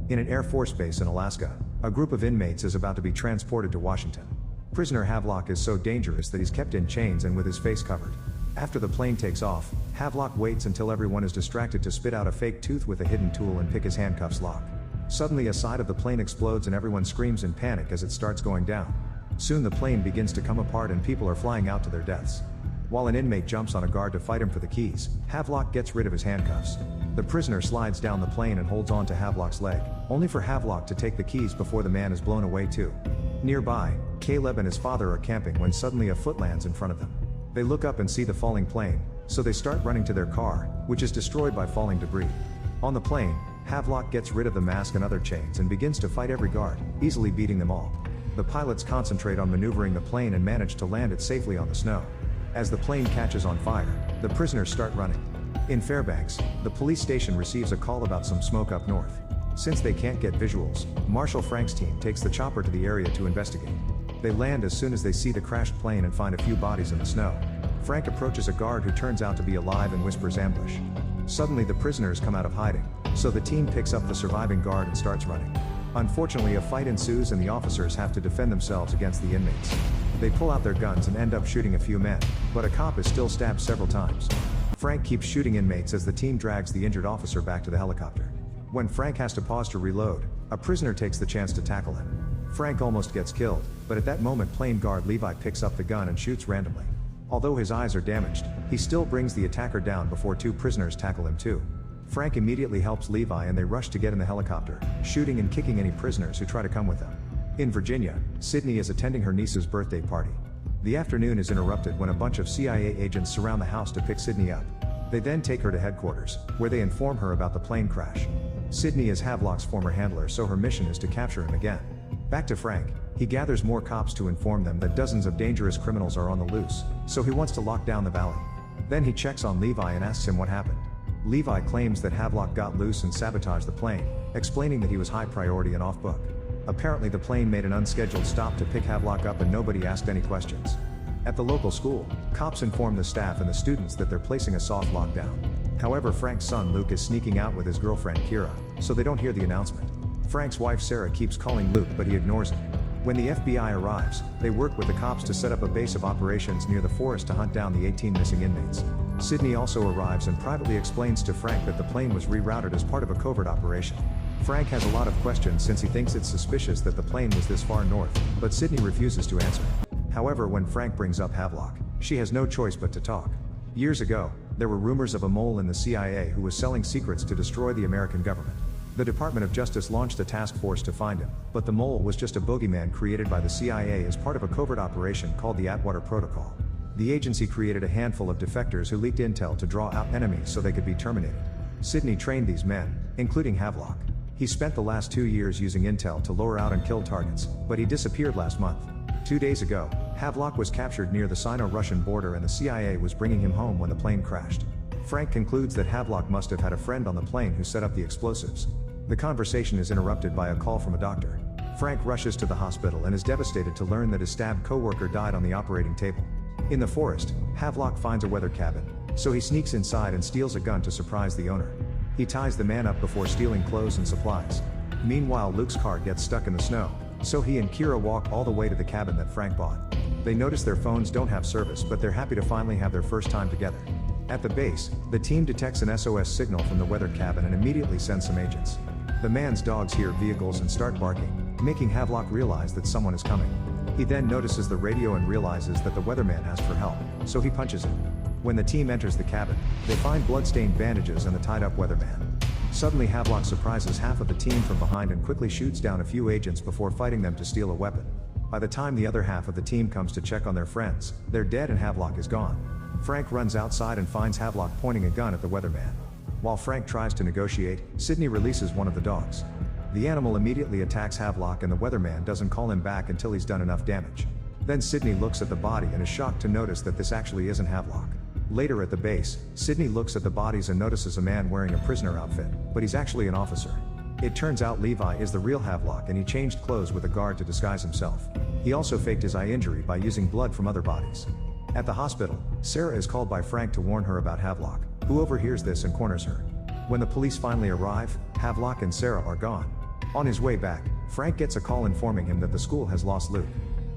In an Air Force base in Alaska, a group of inmates is about to be transported to Washington. Prisoner Havelock is so dangerous that he's kept in chains and with his face covered. After the plane takes off, Havelock waits until everyone is distracted to spit out a fake tooth with a hidden tool and pick his handcuffs lock. Suddenly a side of the plane explodes and everyone screams in panic as it starts going down. Soon the plane begins to come apart and people are flying out to their deaths. While an inmate jumps on a guard to fight him for the keys, Havelock gets rid of his handcuffs. The prisoner slides down the plane and holds on to Havelock's leg, only for Havelock to take the keys before the man is blown away too. Nearby, Caleb and his father are camping when suddenly a foot lands in front of them. They look up and see the falling plane, so they start running to their car, which is destroyed by falling debris. On the plane, Havelock gets rid of the mask and other chains and begins to fight every guard, easily beating them all. The pilots concentrate on maneuvering the plane and manage to land it safely on the snow. As the plane catches on fire, the prisoners start running. In Fairbanks, the police station receives a call about some smoke up north. Since they can't get visuals, Marshal Frank's team takes the chopper to the area to investigate. They land as soon as they see the crashed plane and find a few bodies in the snow. Frank approaches a guard who turns out to be alive and whispers ambush. Suddenly the prisoners come out of hiding, so the team picks up the surviving guard and starts running. Unfortunately, a fight ensues and the officers have to defend themselves against the inmates. They pull out their guns and end up shooting a few men, but a cop is still stabbed several times. Frank keeps shooting inmates as the team drags the injured officer back to the helicopter. When Frank has to pause to reload, a prisoner takes the chance to tackle him. Frank almost gets killed, but at that moment plane guard Levi picks up the gun and shoots randomly. Although his eyes are damaged, he still brings the attacker down before two prisoners tackle him too. Frank immediately helps Levi and they rush to get in the helicopter, shooting and kicking any prisoners who try to come with them. In Virginia, Sydney is attending her niece's birthday party. The afternoon is interrupted when a bunch of CIA agents surround the house to pick Sydney up. They then take her to headquarters, where they inform her about the plane crash. Sydney is Havelock's former handler, so her mission is to capture him again. Back to Frank, he gathers more cops to inform them that dozens of dangerous criminals are on the loose, so he wants to lock down the valley. Then he checks on Levi and asks him what happened. Levi claims that Havelock got loose and sabotaged the plane, explaining that he was high priority and off book. Apparently the plane made an unscheduled stop to pick Havelock up and nobody asked any questions. At the local school, cops inform the staff and the students that they're placing a soft lockdown. However, Frank's son Luke is sneaking out with his girlfriend Kira, so they don't hear the announcement. Frank's wife Sarah keeps calling Luke but he ignores it. When the FBI arrives, they work with the cops to set up a base of operations near the forest to hunt down the 18 missing inmates. Sydney also arrives and privately explains to Frank that the plane was rerouted as part of a covert operation. Frank has a lot of questions since he thinks it's suspicious that the plane was this far north, but Sydney refuses to answer. However, when Frank brings up Havelock, she has no choice but to talk. Years ago, there were rumors of a mole in the CIA who was selling secrets to destroy the American government. The Department of Justice launched a task force to find him, but the mole was just a boogeyman created by the CIA as part of a covert operation called the Atwater Protocol. The agency created a handful of defectors who leaked intel to draw out enemies so they could be terminated. Sydney trained these men, including Havelock. He spent the last 2 years using intel to lure out and kill targets, but he disappeared last month. 2 days ago, Havelock was captured near the Sino-Russian border and the CIA was bringing him home when the plane crashed. Frank concludes that Havelock must have had a friend on the plane who set up the explosives. The conversation is interrupted by a call from a doctor. Frank rushes to the hospital and is devastated to learn that his stabbed co-worker died on the operating table. In the forest, Havelock finds a weather cabin, so he sneaks inside and steals a gun to surprise the owner. He ties the man up before stealing clothes and supplies. Meanwhile, Luke's car gets stuck in the snow, so he and Kira walk all the way to the cabin that Frank bought. They notice their phones don't have service, but they're happy to finally have their first time together. At the base, the team detects an SOS signal from the weather cabin and immediately sends some agents. The man's dogs hear vehicles and start barking, making Havelock realize that someone is coming. He then notices the radio and realizes that the weatherman asks for help, so he punches him. When the team enters the cabin, they find blood-stained bandages and the tied-up weatherman. Suddenly Havelock surprises half of the team from behind and quickly shoots down a few agents before fighting them to steal a weapon. By the time the other half of the team comes to check on their friends, they're dead and Havelock is gone. Frank runs outside and finds Havelock pointing a gun at the weatherman. While Frank tries to negotiate, Sydney releases one of the dogs. The animal immediately attacks Havelock and the weatherman doesn't call him back until he's done enough damage. Then Sydney looks at the body and is shocked to notice that this actually isn't Havelock. Later at the base, Sydney looks at the bodies and notices a man wearing a prisoner outfit, but he's actually an officer. It turns out Levi is the real Havelock and he changed clothes with a guard to disguise himself. He also faked his eye injury by using blood from other bodies. At the hospital, Sarah is called by Frank to warn her about Havelock, who overhears this and corners her. When the police finally arrive, Havelock and Sarah are gone. On his way back, Frank gets a call informing him that the school has lost Luke.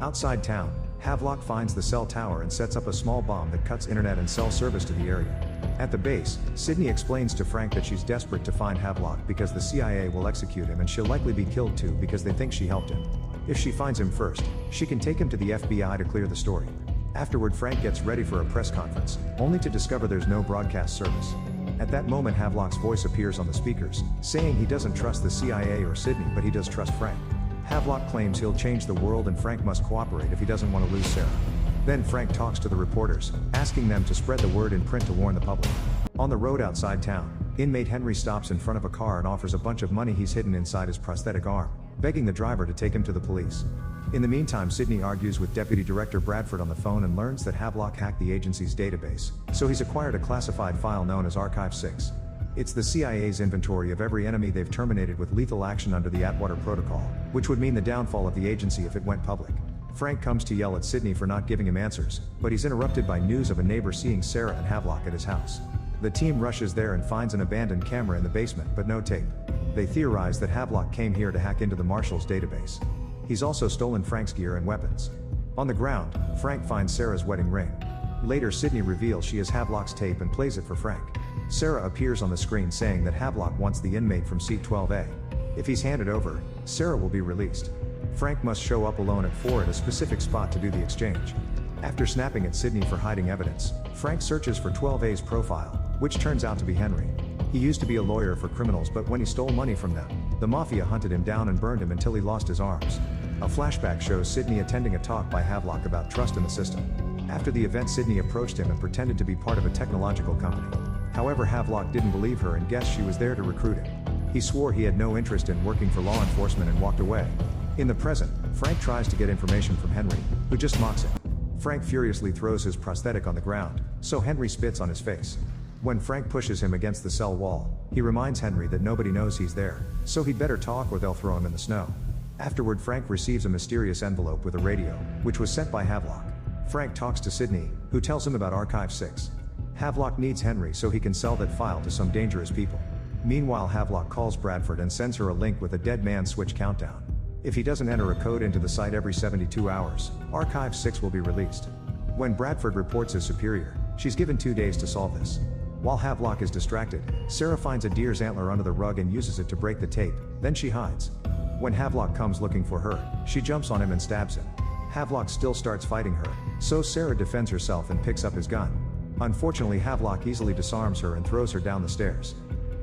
Outside town, Havelock finds the cell tower and sets up a small bomb that cuts internet and cell service to the area. At the base, Sydney explains to Frank that she's desperate to find Havelock because the CIA will execute him and she'll likely be killed too because they think she helped him. If she finds him first, she can take him to the FBI to clear the story. Afterward, Frank gets ready for a press conference, only to discover there's no broadcast service. At that moment, Havelock's voice appears on the speakers, saying he doesn't trust the CIA or Sydney, but he does trust Frank. Havelock claims he'll change the world and Frank must cooperate if he doesn't want to lose Sarah. Then Frank talks to the reporters, asking them to spread the word in print to warn the public. On the road outside town, inmate Henry stops in front of a car and offers a bunch of money he's hidden inside his prosthetic arm, begging the driver to take him to the police. In the meantime, Sydney argues with Deputy Director Bradford on the phone and learns that Havelock hacked the agency's database, so he's acquired a classified file known as Archive 6. It's the CIA's inventory of every enemy they've terminated with lethal action under the Atwater Protocol, which would mean the downfall of the agency if it went public. Frank comes to yell at Sydney for not giving him answers, but he's interrupted by news of a neighbor seeing Sarah and Havelock at his house. The team rushes there and finds an abandoned camera in the basement, but no tape. They theorize that Havelock came here to hack into the Marshal's database. He's also stolen Frank's gear and weapons. On the ground, Frank finds Sarah's wedding ring. Later, Sydney reveals she has Havelock's tape and plays it for Frank. Sarah appears on the screen saying that Havelock wants the inmate from seat 12A. If he's handed over, Sarah will be released. Frank must show up alone at 4 at a specific spot to do the exchange. After snapping at Sydney for hiding evidence, Frank searches for 12A's profile, which turns out to be Henry. He used to be a lawyer for criminals, but when he stole money from them, the mafia hunted him down and burned him until he lost his arms. A flashback shows Sydney attending a talk by Havelock about trust in the system. After the event, Sydney approached him and pretended to be part of a technological company. However, Havelock didn't believe her and guessed she was there to recruit him. He swore he had no interest in working for law enforcement and walked away. In the present, Frank tries to get information from Henry, who just mocks him. Frank furiously throws his prosthetic on the ground, so Henry spits on his face. When Frank pushes him against the cell wall, he reminds Henry that nobody knows he's there, so he'd better talk or they'll throw him in the snow. Afterward, Frank receives a mysterious envelope with a radio, which was sent by Havelock. Frank talks to Sydney, who tells him about Archive 6. Havelock needs Henry so he can sell that file to some dangerous people. Meanwhile, Havelock calls Bradford and sends her a link with a dead man switch countdown. If he doesn't enter a code into the site every 72 hours, Archive 6 will be released. When Bradford reports his superior, she's given 2 days to solve this. While Havelock is distracted, Sarah finds a deer's antler under the rug and uses it to break the tape, then she hides. When Havelock comes looking for her, she jumps on him and stabs him. Havelock still starts fighting her, so Sarah defends herself and picks up his gun. Unfortunately, Havelock easily disarms her and throws her down the stairs.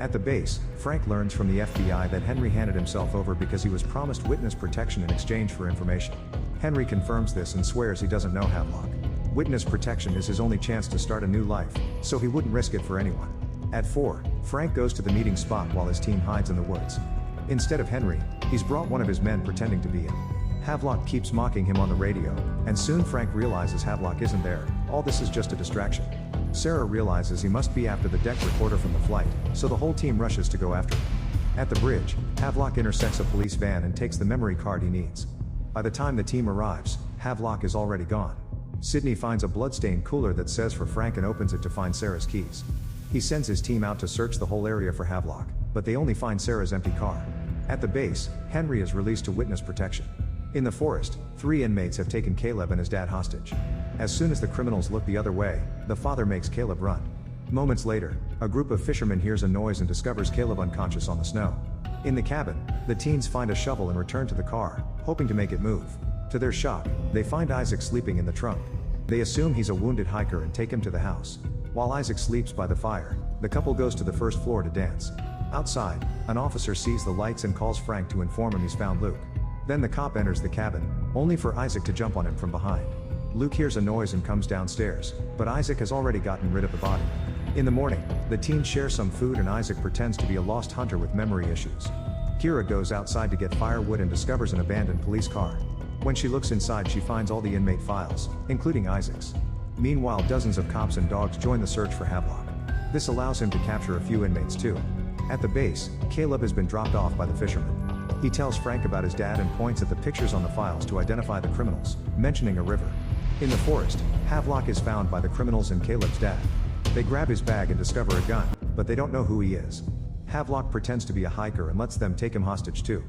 At the base, Frank learns from the FBI that Henry handed himself over because he was promised witness protection in exchange for information. Henry confirms this and swears he doesn't know Havelock. Witness protection is his only chance to start a new life, so he wouldn't risk it for anyone. At 4, Frank goes to the meeting spot while his team hides in the woods. Instead of Henry, he's brought one of his men pretending to be him. Havelock keeps mocking him on the radio, and soon Frank realizes Havelock isn't there. All this is just a distraction. Sarah realizes he must be after the deck recorder from the flight, so the whole team rushes to go after him. At the bridge, Havelock intersects a police van and takes the memory card he needs. By the time the team arrives, Havelock is already gone. Sydney finds a bloodstained cooler that says for Frank and opens it to find Sarah's keys. He sends his team out to search the whole area for Havelock, but they only find Sarah's empty car. At the base, Henry is released to witness protection. In the forest, 3 inmates have taken Caleb and his dad hostage. As soon as the criminals look the other way, the father makes Caleb run. Moments later, a group of fishermen hears a noise and discovers Caleb unconscious on the snow. In the cabin, the teens find a shovel and return to the car, hoping to make it move. To their shock, they find Isaac sleeping in the trunk. They assume he's a wounded hiker and take him to the house. While Isaac sleeps by the fire, the couple goes to the first floor to dance. Outside, an officer sees the lights and calls Frank to inform him he's found Luke. Then the cop enters the cabin, only for Isaac to jump on him from behind. Luke hears a noise and comes downstairs, but Isaac has already gotten rid of the body. In the morning, the teens share some food and Isaac pretends to be a lost hunter with memory issues. Kira goes outside to get firewood and discovers an abandoned police car. When she looks inside, she finds all the inmate files, including Isaac's. Meanwhile, dozens of cops and dogs join the search for Havelock. This allows him to capture a few inmates too. At the base, Caleb has been dropped off by the fisherman. He tells Frank about his dad and points at the pictures on the files to identify the criminals, mentioning a river. In the forest, Havelock is found by the criminals and Caleb's dad. They grab his bag and discover a gun, but they don't know who he is. Havelock pretends to be a hiker and lets them take him hostage too.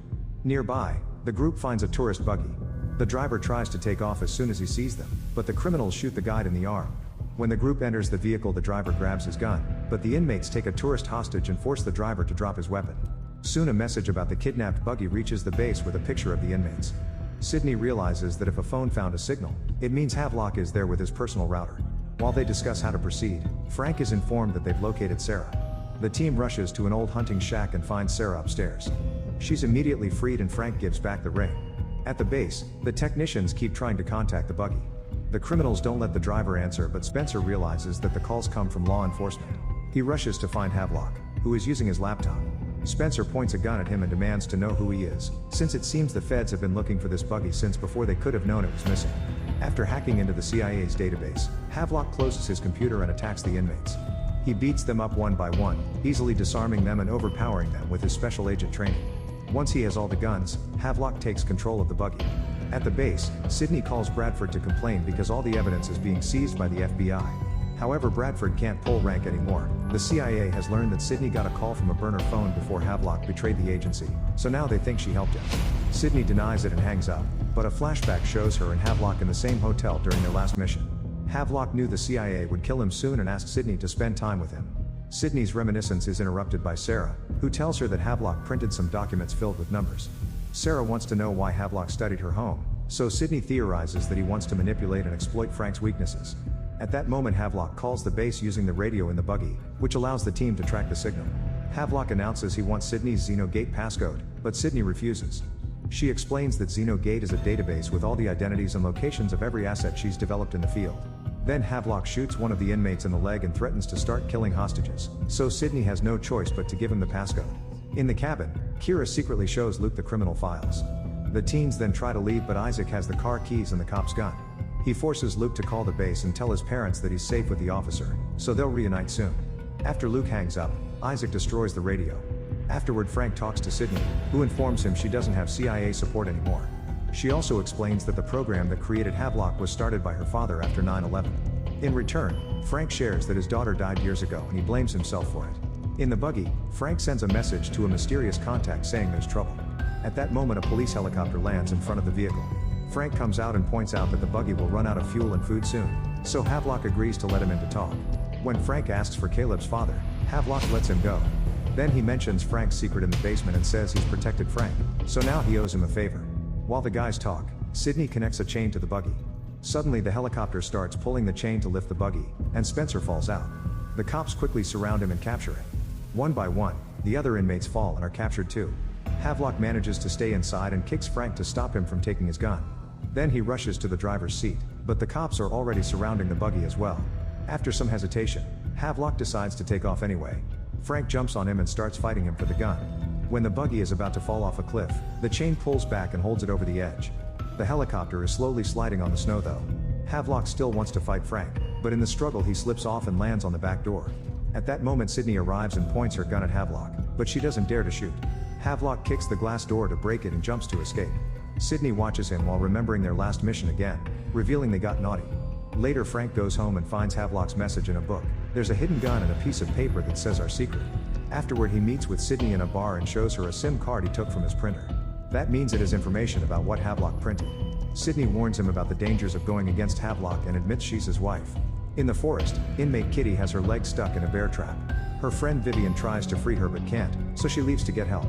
Nearby, the group finds a tourist buggy. The driver tries to take off as soon as he sees them, but the criminals shoot the guide in the arm. When the group enters the vehicle, the driver grabs his gun, but the inmates take a tourist hostage and force the driver to drop his weapon. Soon a message about the kidnapped buggy reaches the base with a picture of the inmates. Sydney realizes that if a phone found a signal, it means Havelock is there with his personal router. While they discuss how to proceed, Frank is informed that they've located Sarah. The team rushes to an old hunting shack and finds Sarah upstairs. She's immediately freed and Frank gives back the ring. At the base, the technicians keep trying to contact the buggy. The criminals don't let the driver answer, but Spencer realizes that the calls come from law enforcement. He rushes to find Havelock, who is using his laptop. Spencer points a gun at him and demands to know who he is, since it seems the feds have been looking for this buggy since before they could have known it was missing. After hacking into the CIA's database, Havelock closes his computer and attacks the inmates. He beats them up one by one, easily disarming them and overpowering them with his special agent training. Once he has all the guns, Havelock takes control of the buggy. At the base, Sydney calls Bradford to complain because all the evidence is being seized by the FBI. However, Bradford can't pull rank anymore. The CIA has learned that Sydney got a call from a burner phone before Havelock betrayed the agency, so now they think she helped him. Sydney denies it and hangs up, but a flashback shows her and Havelock in the same hotel during their last mission. Havelock knew the CIA would kill him soon and asked Sydney to spend time with him. Sydney's reminiscence is interrupted by Sarah, who tells her that Havelock printed some documents filled with numbers. Sarah wants to know why Havelock studied her home, so Sydney theorizes that he wants to manipulate and exploit Frank's weaknesses. At that moment, Havelock calls the base using the radio in the buggy, which allows the team to track the signal. Havelock announces he wants Sydney's Xenogate passcode, but Sydney refuses. She explains that Xenogate is a database with all the identities and locations of every asset she's developed in the field. Then Havelock shoots one of the inmates in the leg and threatens to start killing hostages, so Sydney has no choice but to give him the passcode. In the cabin, Kira secretly shows Luke the criminal files. The teens then try to leave, but Isaac has the car keys and the cop's gun. He forces Luke to call the base and tell his parents that he's safe with the officer, so they'll reunite soon. After Luke hangs up, Isaac destroys the radio. Afterward, Frank talks to Sydney, who informs him she doesn't have CIA support anymore. She also explains that the program that created Havelock was started by her father after 9/11. In return, Frank shares that his daughter died years ago and he blames himself for it. In the buggy, Frank sends a message to a mysterious contact saying there's trouble. At that moment, a police helicopter lands in front of the vehicle. Frank comes out and points out that the buggy will run out of fuel and food soon, so Havelock agrees to let him in to talk. When Frank asks for Caleb's father, Havelock lets him go. Then he mentions Frank's secret in the basement and says he's protected Frank, so now he owes him a favor. While the guys talk, Sydney connects a chain to the buggy. Suddenly the helicopter starts pulling the chain to lift the buggy, and Spencer falls out. The cops quickly surround him and capture him. One by one, the other inmates fall and are captured too. Havelock manages to stay inside and kicks Frank to stop him from taking his gun. Then he rushes to the driver's seat, but the cops are already surrounding the buggy as well. After some hesitation, Havelock decides to take off anyway. Frank jumps on him and starts fighting him for the gun. When the buggy is about to fall off a cliff, the chain pulls back and holds it over the edge. The helicopter is slowly sliding on the snow though. Havelock still wants to fight Frank, but in the struggle he slips off and lands on the back door. At that moment, Sydney arrives and points her gun at Havelock, but she doesn't dare to shoot. Havelock kicks the glass door to break it and jumps to escape. Sydney watches him while remembering their last mission again, revealing they got naughty. Later, Frank goes home and finds Havelock's message in a book. There's a hidden gun and a piece of paper that says our secret. Afterward, he meets with Sydney in a bar and shows her a SIM card he took from his printer. That means it has information about what Havelock printed. Sydney warns him about the dangers of going against Havelock and admits she's his wife. In the forest, inmate Kitty has her leg stuck in a bear trap. Her friend Vivian tries to free her but can't, so she leaves to get help.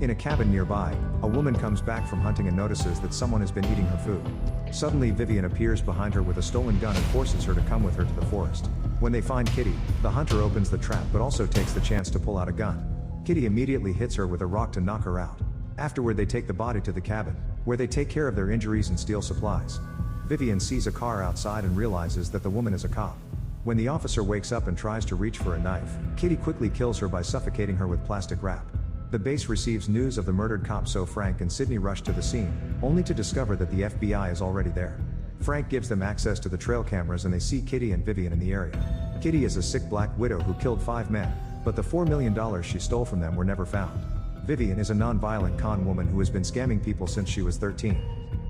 In a cabin nearby, a woman comes back from hunting and notices that someone has been eating her food. Suddenly, Vivian appears behind her with a stolen gun and forces her to come with her to the forest. When they find Kitty, the hunter opens the trap but also takes the chance to pull out a gun. Kitty immediately hits her with a rock to knock her out. Afterward, they take the body to the cabin, where they take care of their injuries and steal supplies. Vivian sees a car outside and realizes that the woman is a cop. When the officer wakes up and tries to reach for a knife, Kitty quickly kills her by suffocating her with plastic wrap. The base receives news of the murdered cop, so Frank and Sydney rush to the scene, only to discover that the FBI is already there. Frank gives them access to the trail cameras and they see Kitty and Vivian in the area. Kitty is a sick black widow who killed 5 men, but the $4 million she stole from them were never found. Vivian is a non-violent con woman who has been scamming people since she was 13.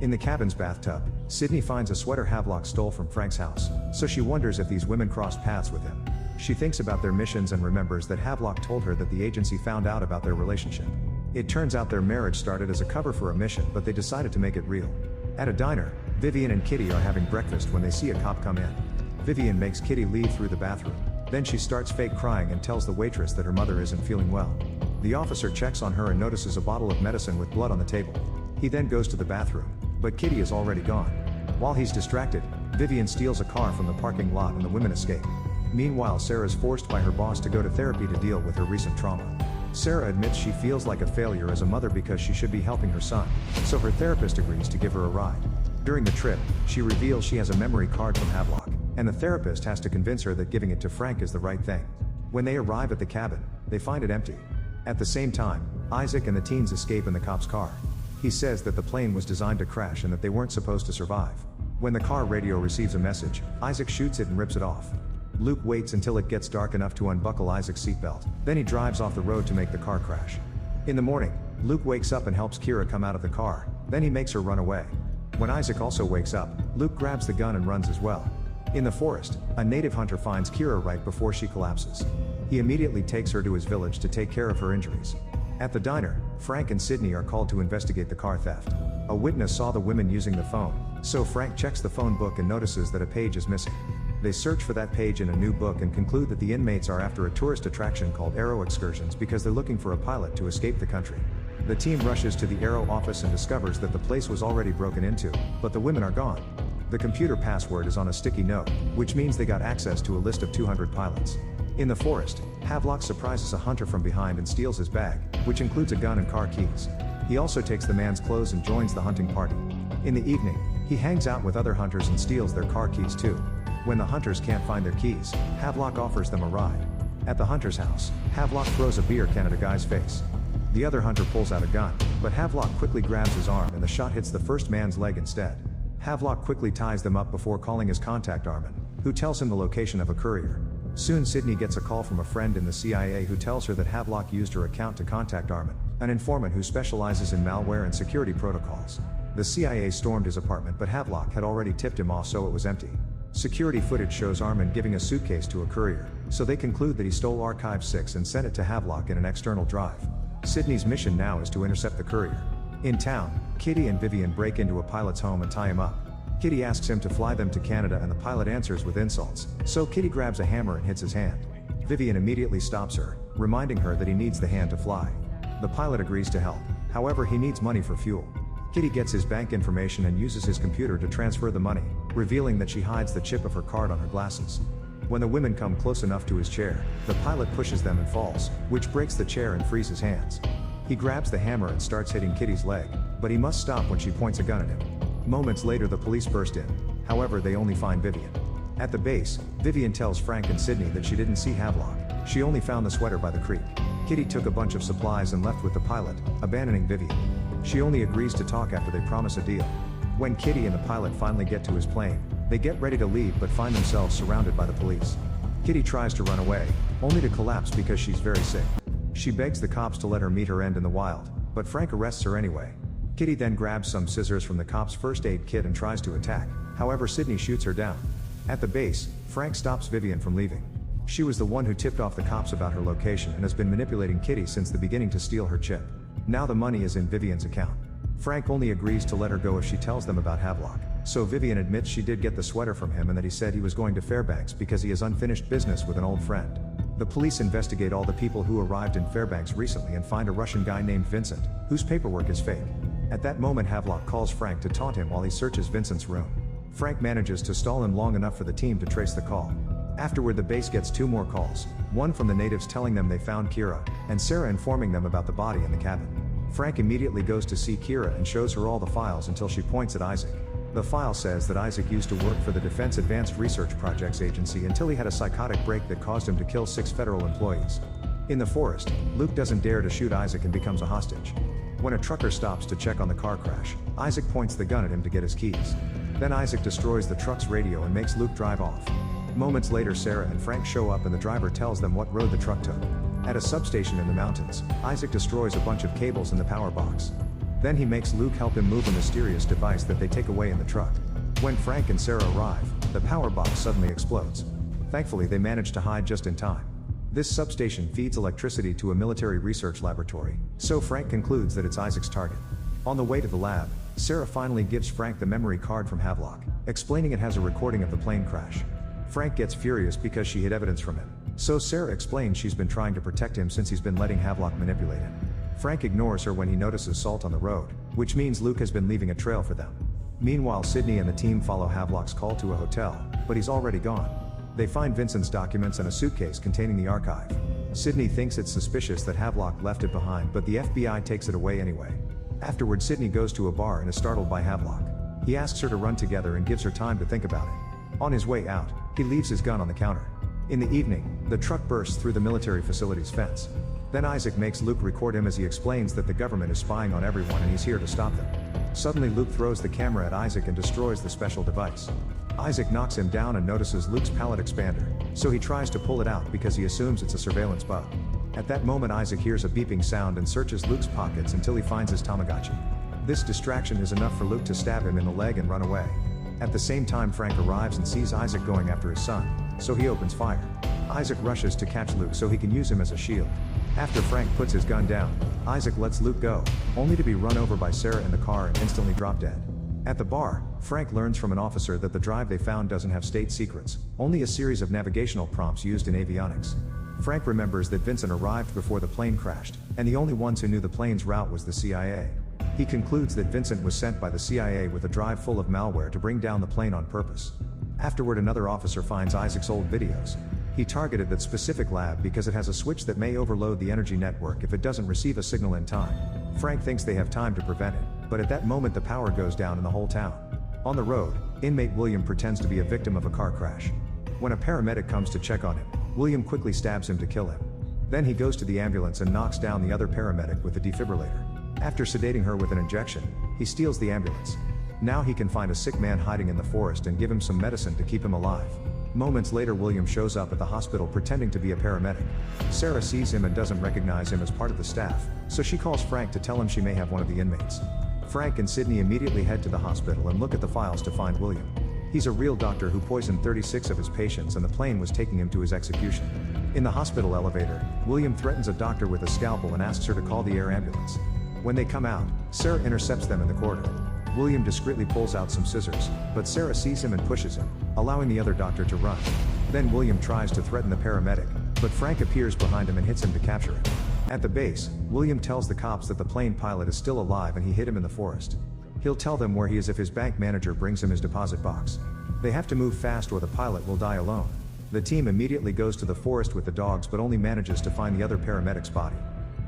In the cabin's bathtub, Sydney finds a sweater Havelock stole from Frank's house, so she wonders if these women crossed paths with him. She thinks about their missions and remembers that Havelock told her that the agency found out about their relationship. It turns out their marriage started as a cover for a mission, but they decided to make it real. At a diner, Vivian and Kitty are having breakfast when they see a cop come in. Vivian makes Kitty leave through the bathroom. Then she starts fake crying and tells the waitress that her mother isn't feeling well. The officer checks on her and notices a bottle of medicine with blood on the table. He then goes to the bathroom, but Kitty is already gone. While he's distracted, Vivian steals a car from the parking lot and the women escape. Meanwhile, Sarah's forced by her boss to go to therapy to deal with her recent trauma. Sarah admits she feels like a failure as a mother because she should be helping her son, so her therapist agrees to give her a ride. During the trip, she reveals she has a memory card from Havelock, and the therapist has to convince her that giving it to Frank is the right thing. When they arrive at the cabin, they find it empty. At the same time, Isaac and the teens escape in the cop's car. He says that the plane was designed to crash and that they weren't supposed to survive. When the car radio receives a message, Isaac shoots it and rips it off. Luke waits until it gets dark enough to unbuckle Isaac's seatbelt, then he drives off the road to make the car crash. In the morning, Luke wakes up and helps Kira come out of the car, then he makes her run away. When Isaac also wakes up, Luke grabs the gun and runs as well. In the forest, a native hunter finds Kira right before she collapses. He immediately takes her to his village to take care of her injuries. At the diner, Frank and Sydney are called to investigate the car theft. A witness saw the women using the phone, so Frank checks the phone book and notices that a page is missing. They search for that page in a new book and conclude that the inmates are after a tourist attraction called Arrow Excursions because they're looking for a pilot to escape the country. The team rushes to the Arrow office and discovers that the place was already broken into, but the women are gone. The computer password is on a sticky note, which means they got access to a list of 200 pilots. In the forest, Havelock surprises a hunter from behind and steals his bag, which includes a gun and car keys. He also takes the man's clothes and joins the hunting party. In the evening, he hangs out with other hunters and steals their car keys too. When the hunters can't find their keys, Havelock offers them a ride. At the hunter's house, Havelock throws a beer can at a guy's face. The other hunter pulls out a gun, but Havelock quickly grabs his arm and the shot hits the first man's leg instead. Havelock quickly ties them up before calling his contact Armin, who tells him the location of a courier. Soon Sydney gets a call from a friend in the CIA who tells her that Havelock used her account to contact Armin, an informant who specializes in malware and security protocols. The CIA stormed his apartment, but Havelock had already tipped him off, so it was empty. Security footage shows Armin giving a suitcase to a courier, so they conclude that he stole Archive 6 and sent it to Havelock in an external drive. Sydney's mission now is to intercept the courier. In town, Kitty and Vivian break into a pilot's home and tie him up. Kitty asks him to fly them to Canada and the pilot answers with insults, so Kitty grabs a hammer and hits his hand. Vivian immediately stops her, reminding her that he needs the hand to fly. The pilot agrees to help, however he needs money for fuel. Kitty gets his bank information and uses his computer to transfer the money, revealing that she hides the chip of her card on her glasses. When the women come close enough to his chair, the pilot pushes them and falls, which breaks the chair and frees his hands. He grabs the hammer and starts hitting Kitty's leg, but he must stop when she points a gun at him. Moments later the police burst in, however they only find Vivian. At the base, Vivian tells Frank and Sydney that she didn't see Havelock, she only found the sweater by the creek. Kitty took a bunch of supplies and left with the pilot, abandoning Vivian. She only agrees to talk after they promise a deal. When Kitty and the pilot finally get to his plane, they get ready to leave but find themselves surrounded by the police. Kitty tries to run away, only to collapse because she's very sick. She begs the cops to let her meet her end in the wild, but Frank arrests her anyway. Kitty then grabs some scissors from the cop's first aid kit and tries to attack, however Sydney shoots her down. At the base, Frank stops Vivian from leaving. She was the one who tipped off the cops about her location and has been manipulating Kitty since the beginning to steal her chip. Now the money is in Vivian's account. Frank only agrees to let her go if she tells them about Havelock, so Vivian admits she did get the sweater from him and that he said he was going to Fairbanks because he has unfinished business with an old friend. The police investigate all the people who arrived in Fairbanks recently and find a Russian guy named Vincent, whose paperwork is fake. At that moment Havelock calls Frank to taunt him while he searches Vincent's room. Frank manages to stall him long enough for the team to trace the call. Afterward the base gets 2 more calls, one from the natives telling them they found Kira, and Sarah informing them about the body in the cabin. Frank immediately goes to see Kira and shows her all the files until she points at Isaac. The file says that Isaac used to work for the Defense Advanced Research Projects Agency until he had a psychotic break that caused him to kill 6 federal employees. In the forest, Luke doesn't dare to shoot Isaac and becomes a hostage. When a trucker stops to check on the car crash, Isaac points the gun at him to get his keys. Then Isaac destroys the truck's radio and makes Luke drive off. Moments later Sarah and Frank show up and the driver tells them what road the truck took. At a substation in the mountains, Isaac destroys a bunch of cables in the power box. Then he makes Luke help him move a mysterious device that they take away in the truck. When Frank and Sarah arrive, the power box suddenly explodes. Thankfully they manage to hide just in time. This substation feeds electricity to a military research laboratory, so Frank concludes that it's Isaac's target. On the way to the lab, Sarah finally gives Frank the memory card from Havelock, explaining it has a recording of the plane crash. Frank gets furious because she hid evidence from him, so Sarah explains she's been trying to protect him since he's been letting Havelock manipulate him. Frank ignores her when he notices salt on the road, which means Luke has been leaving a trail for them. Meanwhile, Sydney and the team follow Havelock's call to a hotel, but he's already gone. They find Vincent's documents and a suitcase containing the archive. Sydney thinks it's suspicious that Havelock left it behind, but the FBI takes it away anyway. Afterward, Sydney goes to a bar and is startled by Havelock. He asks her to run together and gives her time to think about it. On his way out, he leaves his gun on the counter. In the evening, the truck bursts through the military facility's fence. Then Isaac makes Luke record him as he explains that the government is spying on everyone and he's here to stop them. Suddenly Luke throws the camera at Isaac and destroys the special device. Isaac knocks him down and notices Luke's pallet expander, so he tries to pull it out because he assumes it's a surveillance bug. At that moment Isaac hears a beeping sound and searches Luke's pockets until he finds his Tamagotchi. This distraction is enough for Luke to stab him in the leg and run away. At the same time Frank arrives and sees Isaac going after his son, so he opens fire. Isaac rushes to catch Luke so he can use him as a shield. After Frank puts his gun down, Isaac lets Luke go, only to be run over by Sarah in the car and instantly drop dead. At the bar, Frank learns from an officer that the drive they found doesn't have state secrets, only a series of navigational prompts used in avionics. Frank remembers that Vincent arrived before the plane crashed, and the only ones who knew the plane's route was the CIA. He concludes that Vincent was sent by the CIA with a drive full of malware to bring down the plane on purpose. Afterward, another officer finds Isaac's old videos. He targeted that specific lab because it has a switch that may overload the energy network if it doesn't receive a signal in time. Frank thinks they have time to prevent it, but at that moment the power goes down in the whole town. On the road, inmate William pretends to be a victim of a car crash. When a paramedic comes to check on him, William quickly stabs him to kill him. Then he goes to the ambulance and knocks down the other paramedic with a defibrillator. After sedating her with an injection, he steals the ambulance. Now he can find a sick man hiding in the forest and give him some medicine to keep him alive. Moments later, William shows up at the hospital pretending to be a paramedic. Sarah sees him and doesn't recognize him as part of the staff, so she calls Frank to tell him she may have one of the inmates. Frank and Sydney immediately head to the hospital and look at the files to find William. He's a real doctor who poisoned 36 of his patients, and the plane was taking him to his execution. In the hospital elevator, William threatens a doctor with a scalpel and asks her to call the air ambulance. When they come out, Sarah intercepts them in the corridor. William discreetly pulls out some scissors, but Sarah sees him and pushes him, allowing the other doctor to run. Then William tries to threaten the paramedic, but Frank appears behind him and hits him to capture him. At the base, William tells the cops that the plane pilot is still alive and he hid him in the forest. He'll tell them where he is if his bank manager brings him his deposit box. They have to move fast or the pilot will die alone. The team immediately goes to the forest with the dogs but only manages to find the other paramedic's body.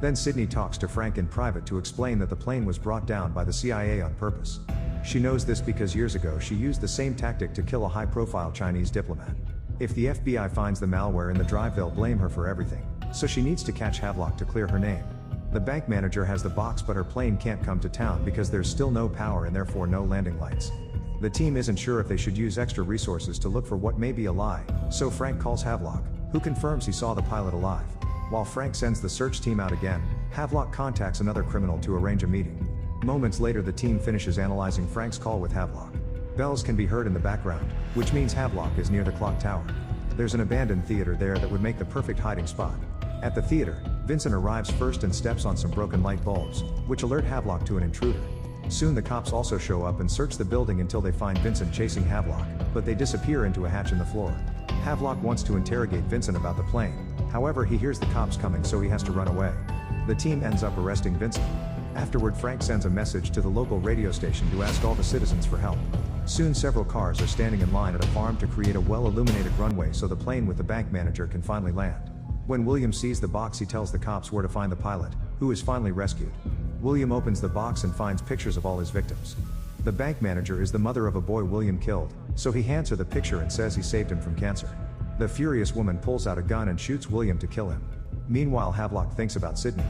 Then Sydney talks to Frank in private to explain that the plane was brought down by the CIA on purpose. She knows this because years ago she used the same tactic to kill a high-profile Chinese diplomat. If the FBI finds the malware in the drive, they'll blame her for everything, so she needs to catch Havelock to clear her name. The bank manager has the box, but her plane can't come to town because there's still no power and therefore no landing lights. The team isn't sure if they should use extra resources to look for what may be a lie, so Frank calls Havelock, who confirms he saw the pilot alive. While Frank sends the search team out again, Havelock contacts another criminal to arrange a meeting. Moments later, the team finishes analyzing Frank's call with Havelock. Bells can be heard in the background, which means Havelock is near the clock tower. There's an abandoned theater there that would make the perfect hiding spot. At the theater, Vincent arrives first and steps on some broken light bulbs, which alert Havelock to an intruder. Soon the cops also show up and search the building until they find Vincent chasing Havelock, but they disappear into a hatch in the floor. Havelock wants to interrogate Vincent about the plane, however he hears the cops coming so he has to run away. The team ends up arresting Vincent. Afterward, Frank sends a message to the local radio station to ask all the citizens for help. Soon several cars are standing in line at a farm to create a well-illuminated runway so the plane with the bank manager can finally land. When William sees the box, he tells the cops where to find the pilot, who is finally rescued. William opens the box and finds pictures of all his victims. The bank manager is the mother of a boy William killed, so he hands her the picture and says he saved him from cancer. The furious woman pulls out a gun and shoots William to kill him. Meanwhile, Havelock thinks about Sydney.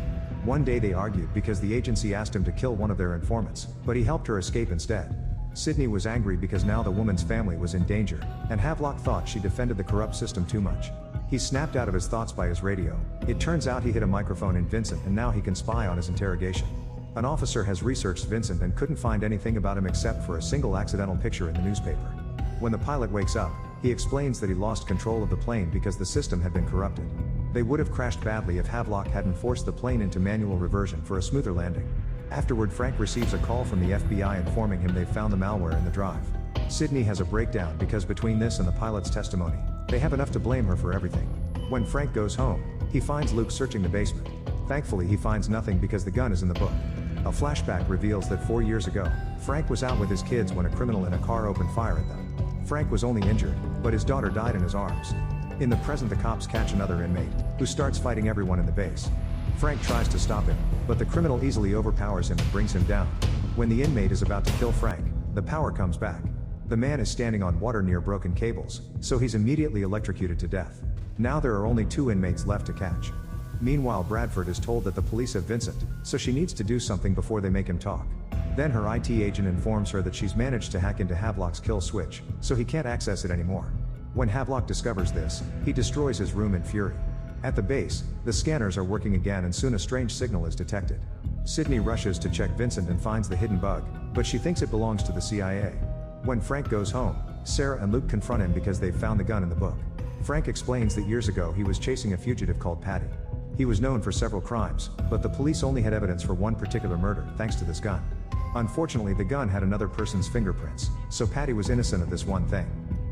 One day they argued because the agency asked him to kill one of their informants, but he helped her escape instead. Sydney was angry because now the woman's family was in danger, and Havelock thought she defended the corrupt system too much. He snapped out of his thoughts by his radio. It turns out he hid a microphone in Vincent and now he can spy on his interrogation. An officer has researched Vincent and couldn't find anything about him except for a single accidental picture in the newspaper. When the pilot wakes up, He explains that he lost control of the plane because the system had been corrupted. They would have crashed badly if Havelock hadn't forced the plane into manual reversion for a smoother landing. Afterward, Frank receives a call from the FBI informing him they've found the malware in the drive. Sydney has a breakdown because between this and the pilot's testimony, they have enough to blame her for everything. When Frank goes home, he finds Luke searching the basement. Thankfully, he finds nothing because the gun is in the book. A flashback reveals that 4 years ago, Frank was out with his kids when a criminal in a car opened fire at them. Frank was only injured, but his daughter died in his arms. In the present, the cops catch another inmate, who starts fighting everyone in the base. Frank tries to stop him, but the criminal easily overpowers him and brings him down. When the inmate is about to kill Frank, the power comes back. The man is standing on water near broken cables, so he's immediately electrocuted to death. Now there are only 2 inmates left to catch. Meanwhile, Bradford is told that the police have Vincent, so she needs to do something before they make him talk. Then her IT agent informs her that she's managed to hack into Havelock's kill switch, so he can't access it anymore. When Havelock discovers this, he destroys his room in fury. At the base, the scanners are working again and soon a strange signal is detected. Sydney rushes to check Vincent and finds the hidden bug, but she thinks it belongs to the CIA. When Frank goes home, Sarah and Luke confront him because they've found the gun in the book. Frank explains that years ago he was chasing a fugitive called Patty. He was known for several crimes, but the police only had evidence for one particular murder thanks to this gun. Unfortunately, the gun had another person's fingerprints, so Patty was innocent of this one thing.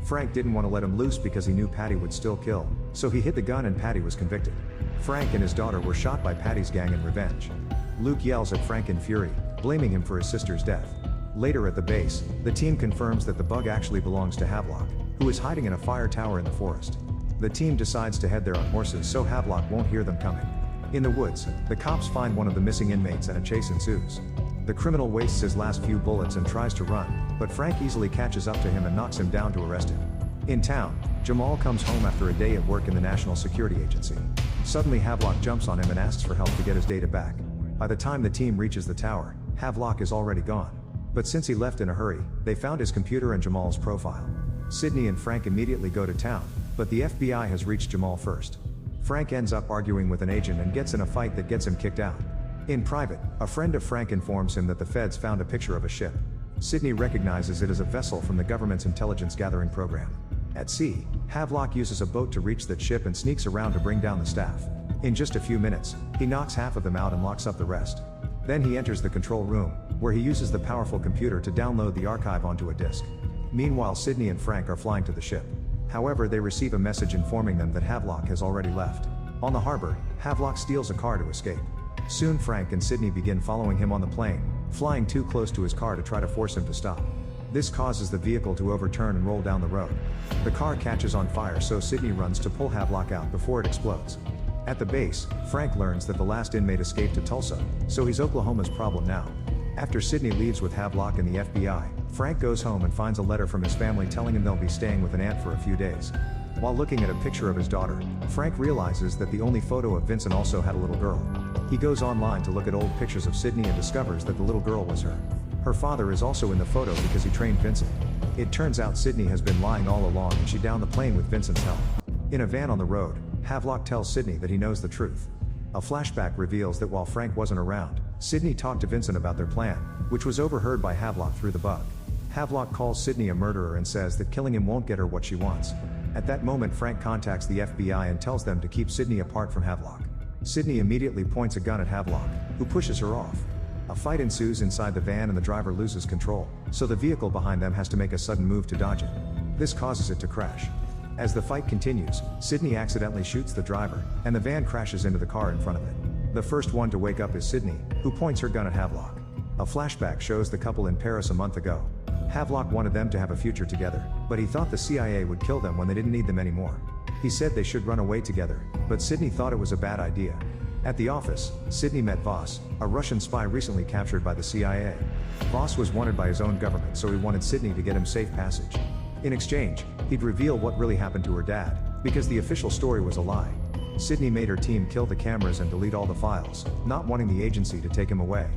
Frank didn't want to let him loose because he knew Patty would still kill, so he hid the gun and Patty was convicted. Frank and his daughter were shot by Patty's gang in revenge. Luke yells at Frank in fury, blaming him for his sister's death. Later at the base, the team confirms that the bug actually belongs to Havelock, who is hiding in a fire tower in the forest. The team decides to head there on horses so Havelock won't hear them coming. In the woods, the cops find one of the missing inmates and a chase ensues. The criminal wastes his last few bullets and tries to run, but Frank easily catches up to him and knocks him down to arrest him. In town, Jamal comes home after a day at work in the National Security Agency. Suddenly Havelock jumps on him and asks for help to get his data back. By the time the team reaches the tower, Havelock is already gone. But since he left in a hurry, they found his computer and Jamal's profile. Sydney and Frank immediately go to town, but the FBI has reached Jamal first. Frank ends up arguing with an agent and gets in a fight that gets him kicked out. In private, a friend of Frank informs him that the feds found a picture of a ship. Sydney recognizes it as a vessel from the government's intelligence gathering program. At sea, Havelock uses a boat to reach that ship and sneaks around to bring down the staff. In just a few minutes, he knocks half of them out and locks up the rest. Then he enters the control room, where he uses the powerful computer to download the archive onto a disk. Meanwhile, Sydney and Frank are flying to the ship. However, they receive a message informing them that Havelock has already left. On the harbor, Havelock steals a car to escape. Soon Frank and Sydney begin following him on the plane, flying too close to his car to try to force him to stop. This causes the vehicle to overturn and roll down the road. The car catches on fire, so Sydney runs to pull Havelock out before it explodes. At the base, Frank learns that the last inmate escaped to Tulsa, so he's Oklahoma's problem now. After Sydney leaves with Havelock and the FBI, Frank goes home and finds a letter from his family telling him they'll be staying with an aunt for a few days. While looking at a picture of his daughter, Frank realizes that the only photo of Vincent also had a little girl. He goes online to look at old pictures of Sydney and discovers that the little girl was her. Her father is also in the photo because he trained Vincent. It turns out Sydney has been lying all along and she downed the plane with Vincent's help. In a van on the road, Havelock tells Sydney that he knows the truth. A flashback reveals that while Frank wasn't around, Sydney talked to Vincent about their plan, which was overheard by Havelock through the bug. Havelock calls Sydney a murderer and says that killing him won't get her what she wants. At that moment, Frank contacts the FBI and tells them to keep Sydney apart from Havelock. Sydney immediately points a gun at Havelock, who pushes her off. A fight ensues inside the van and the driver loses control, so the vehicle behind them has to make a sudden move to dodge it. This causes it to crash. As the fight continues, Sydney accidentally shoots the driver, and the van crashes into the car in front of it. The first one to wake up is Sydney, who points her gun at Havelock. A flashback shows the couple in Paris a month ago. Havelock wanted them to have a future together, but he thought the CIA would kill them when they didn't need them anymore. He said they should run away together, but Sydney thought it was a bad idea. At the office, Sydney met Voss, a Russian spy recently captured by the CIA. Voss was wanted by his own government, so he wanted Sydney to get him safe passage. In exchange, he'd reveal what really happened to her dad, because the official story was a lie. Sydney made her team kill the cameras and delete all the files, not wanting the agency to take him away.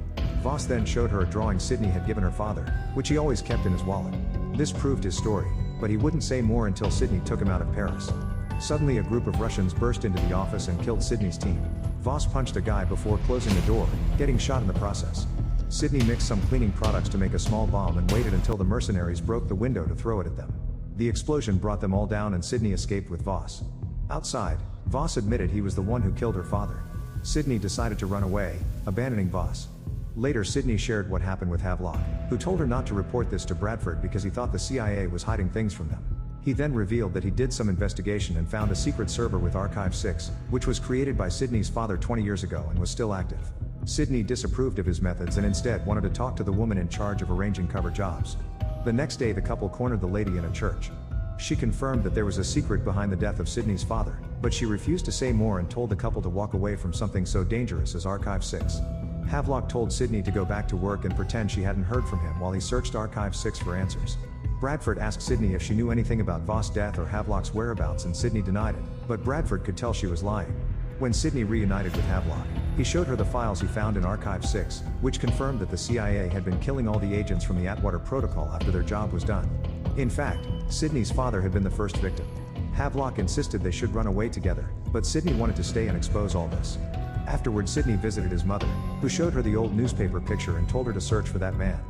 Voss then showed her a drawing Sydney had given her father, which he always kept in his wallet. This proved his story, but he wouldn't say more until Sydney took him out of Paris. Suddenly a group of Russians burst into the office and killed Sydney's team. Voss punched a guy before closing the door, getting shot in the process. Sydney mixed some cleaning products to make a small bomb and waited until the mercenaries broke the window to throw it at them. The explosion brought them all down and Sydney escaped with Voss. Outside, Voss admitted he was the one who killed her father. Sydney decided to run away, abandoning Voss. Later Sydney shared what happened with Havelock, who told her not to report this to Bradford because he thought the CIA was hiding things from them. He then revealed that he did some investigation and found a secret server with Archive-6, which was created by Sydney's father 20 years ago and was still active. Sydney disapproved of his methods and instead wanted to talk to the woman in charge of arranging cover jobs. The next day the couple cornered the lady in a church. She confirmed that there was a secret behind the death of Sydney's father, but she refused to say more and told the couple to walk away from something so dangerous as Archive-6. Havelock told Sydney to go back to work and pretend she hadn't heard from him while he searched Archive-6 for answers. Bradford asked Sydney if she knew anything about Voss' death or Havelock's whereabouts and Sydney denied it, but Bradford could tell she was lying. When Sydney reunited with Havelock, he showed her the files he found in Archive-6, which confirmed that the CIA had been killing all the agents from the Atwater Protocol after their job was done. In fact, Sydney's father had been the first victim. Havelock insisted they should run away together, but Sydney wanted to stay and expose all this. Afterward Sydney visited his mother, who showed her the old newspaper picture and told her to search for that man.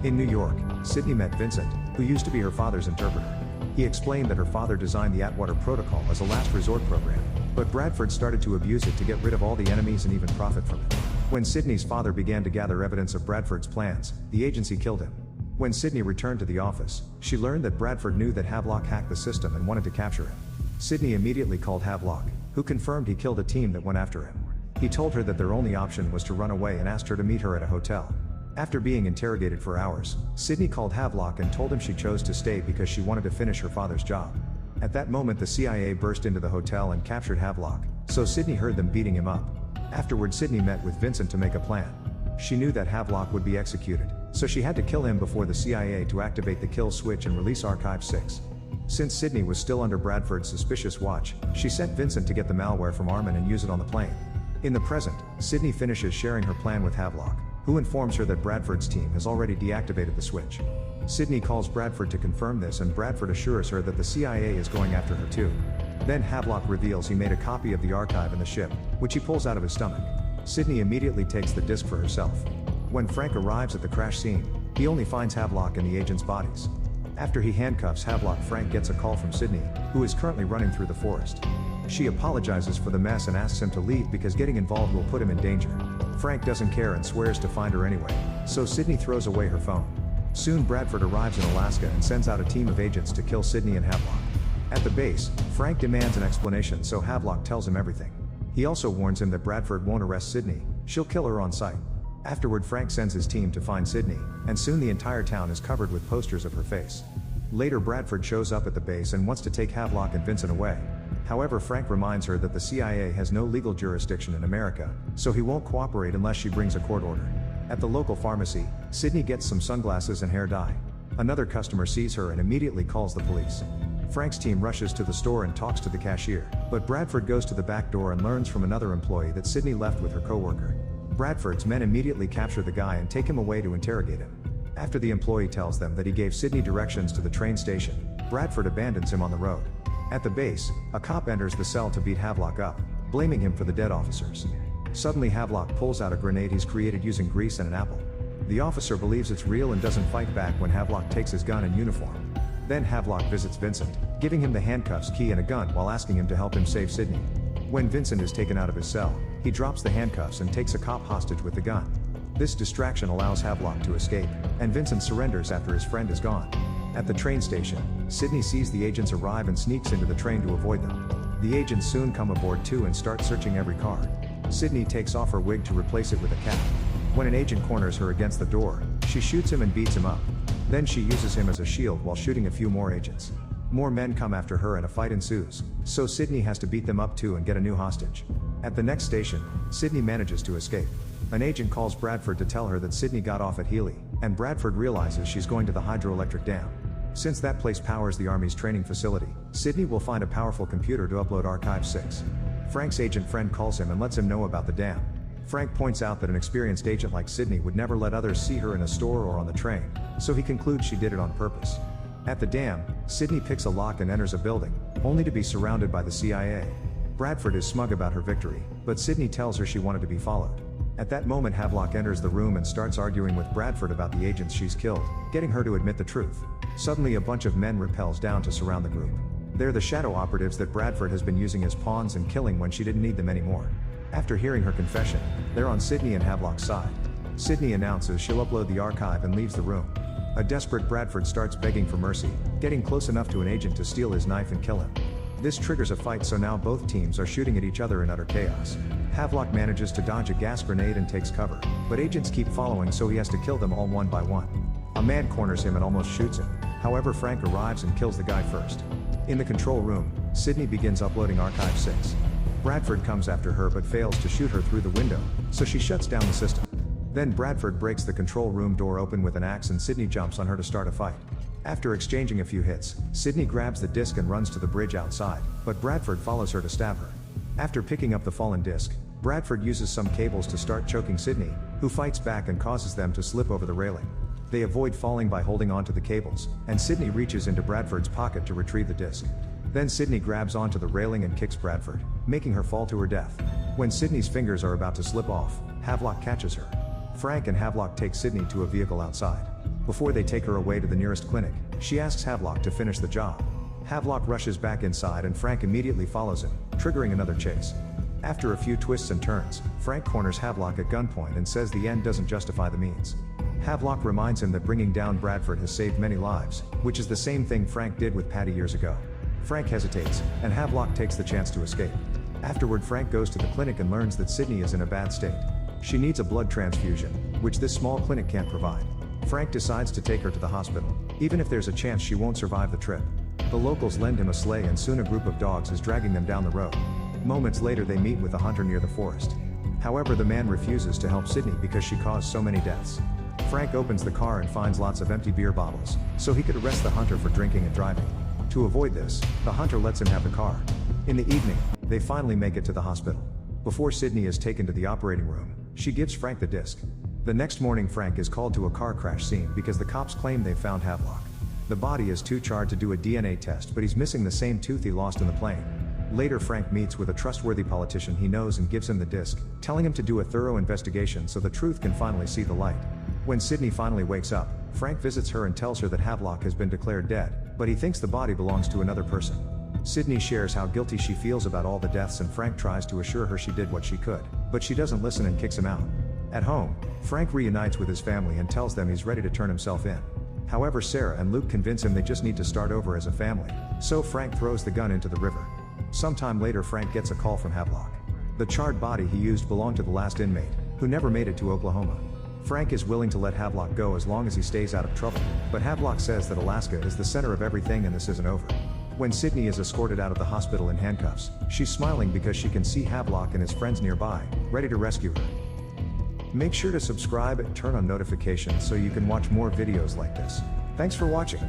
In New York, Sydney met Vincent, who used to be her father's interpreter. He explained that her father designed the Atwater Protocol as a last resort program, but Bradford started to abuse it to get rid of all the enemies and even profit from it. When Sydney's father began to gather evidence of Bradford's plans, the agency killed him. When Sydney returned to the office, she learned that Bradford knew that Havelock hacked the system and wanted to capture him. Sydney immediately called Havelock, who confirmed he killed a team that went after him. He told her that their only option was to run away and asked her to meet her at a hotel. After being interrogated for hours, Sydney called Havelock and told him she chose to stay because she wanted to finish her father's job. At that moment the CIA burst into the hotel and captured Havelock, so Sydney heard them beating him up. Afterward Sydney met with Vincent to make a plan. She knew that Havelock would be executed, so she had to kill him before the CIA to activate the kill switch and release Archive-6. Since Sydney was still under Bradford's suspicious watch, she sent Vincent to get the malware from Armin and use it on the plane. In the present, Sydney finishes sharing her plan with Havelock, who informs her that Bradford's team has already deactivated the switch. Sydney calls Bradford to confirm this and Bradford assures her that the CIA is going after her too. Then Havelock reveals he made a copy of the archive in the ship, which he pulls out of his stomach. Sydney immediately takes the disc for herself. When Frank arrives at the crash scene, he only finds Havelock and the agents' bodies. After he handcuffs Havelock, Frank gets a call from Sydney, who is currently running through the forest. She apologizes for the mess and asks him to leave because getting involved will put him in danger. Frank doesn't care and swears to find her anyway, so Sydney throws away her phone. Soon Bradford arrives in Alaska and sends out a team of agents to kill Sydney and Havelock. At the base, Frank demands an explanation, so Havelock tells him everything. He also warns him that Bradford won't arrest Sydney, she'll kill her on sight. Afterward Frank sends his team to find Sydney, and soon the entire town is covered with posters of her face. Later Bradford shows up at the base and wants to take Havelock and Vincent away. However, Frank reminds her that the CIA has no legal jurisdiction in America, so he won't cooperate unless she brings a court order. At the local pharmacy, Sydney gets some sunglasses and hair dye. Another customer sees her and immediately calls the police. Frank's team rushes to the store and talks to the cashier, but Bradford goes to the back door and learns from another employee that Sydney left with her coworker. Bradford's men immediately capture the guy and take him away to interrogate him. After the employee tells them that he gave Sydney directions to the train station, Bradford abandons him on the road. At the base, a cop enters the cell to beat Havelock up, blaming him for the dead officers. Suddenly Havelock pulls out a grenade he's created using grease and an apple. The officer believes it's real and doesn't fight back when Havelock takes his gun and uniform. Then Havelock visits Vincent, giving him the handcuffs, key and a gun while asking him to help him save Sydney. When Vincent is taken out of his cell, he drops the handcuffs and takes a cop hostage with the gun. This distraction allows Havelock to escape, and Vincent surrenders after his friend is gone. At the train station, Sydney sees the agents arrive and sneaks into the train to avoid them. The agents soon come aboard too and start searching every car. Sydney takes off her wig to replace it with a cap. When an agent corners her against the door, she shoots him and beats him up. Then she uses him as a shield while shooting a few more agents. More men come after her and a fight ensues, so Sydney has to beat them up too and get a new hostage. At the next station, Sydney manages to escape. An agent calls Bradford to tell her that Sydney got off at Healy, and Bradford realizes she's going to the hydroelectric dam. Since that place powers the Army's training facility, Sydney will find a powerful computer to upload Archive-6. Frank's agent friend calls him and lets him know about the dam. Frank points out that an experienced agent like Sydney would never let others see her in a store or on the train, so he concludes she did it on purpose. At the dam, Sydney picks a lock and enters a building, only to be surrounded by the CIA. Bradford is smug about her victory, but Sydney tells her she wanted to be followed. At that moment Havelock enters the room and starts arguing with Bradford about the agents she's killed, getting her to admit the truth. Suddenly a bunch of men rappels down to surround the group. They're the shadow operatives that Bradford has been using as pawns and killing when she didn't need them anymore. After hearing her confession, they're on Sydney and Havelock's side. Sydney announces she'll upload the archive and leaves the room. A desperate Bradford starts begging for mercy, getting close enough to an agent to steal his knife and kill him. This triggers a fight, so now both teams are shooting at each other in utter chaos. Havelock manages to dodge a gas grenade and takes cover, but agents keep following, so he has to kill them all one by one. A man corners him and almost shoots him. However, Frank arrives and kills the guy first. In the control room, Sydney begins uploading Archive 6. Bradford comes after her but fails to shoot her through the window, so she shuts down the system. Then Bradford breaks the control room door open with an axe and Sydney jumps on her to start a fight. After exchanging a few hits, Sydney grabs the disc and runs to the bridge outside, but Bradford follows her to stab her. After picking up the fallen disc, Bradford uses some cables to start choking Sydney, who fights back and causes them to slip over the railing. They avoid falling by holding onto the cables, and Sydney reaches into Bradford's pocket to retrieve the disc. Then Sydney grabs onto the railing and kicks Bradford, making her fall to her death. When Sydney's fingers are about to slip off, Havelock catches her. Frank and Havelock take Sydney to a vehicle outside. Before they take her away to the nearest clinic, she asks Havelock to finish the job. Havelock rushes back inside and Frank immediately follows him, triggering another chase. After a few twists and turns, Frank corners Havelock at gunpoint and says the end doesn't justify the means. Havelock reminds him that bringing down Bradford has saved many lives, which is the same thing Frank did with Patty years ago. Frank hesitates, and Havelock takes the chance to escape. Afterward, Frank goes to the clinic and learns that Sydney is in a bad state. She needs a blood transfusion, which this small clinic can't provide. Frank decides to take her to the hospital, even if there's a chance she won't survive the trip. The locals lend him a sleigh and soon a group of dogs is dragging them down the road. Moments later they meet with a hunter near the forest. However, the man refuses to help Sydney because she caused so many deaths. Frank opens the car and finds lots of empty beer bottles, so he could arrest the hunter for drinking and driving. To avoid this, the hunter lets him have the car. In the evening, they finally make it to the hospital. Before Sydney is taken to the operating room, she gives Frank the disc. The next morning, Frank is called to a car crash scene because the cops claim they found Havelock. The body is too charred to do a DNA test, but he's missing the same tooth he lost in the plane. Later, Frank meets with a trustworthy politician he knows and gives him the disc, telling him to do a thorough investigation so the truth can finally see the light. When Sydney finally wakes up, Frank visits her and tells her that Havelock has been declared dead, but he thinks the body belongs to another person. Sydney shares how guilty she feels about all the deaths and Frank tries to assure her she did what she could, but she doesn't listen and kicks him out. At home, Frank reunites with his family and tells them he's ready to turn himself in. However, Sarah and Luke convince him they just need to start over as a family, so Frank throws the gun into the river. Sometime later, Frank gets a call from Havelock. The charred body he used belonged to the last inmate, who never made it to Oklahoma. Frank is willing to let Havelock go as long as he stays out of trouble, but Havelock says that Alaska is the center of everything and this isn't over. When Sydney is escorted out of the hospital in handcuffs, she's smiling because she can see Havelock and his friends nearby, ready to rescue her. Make sure to subscribe and turn on notifications so you can watch more videos like this. Thanks for watching.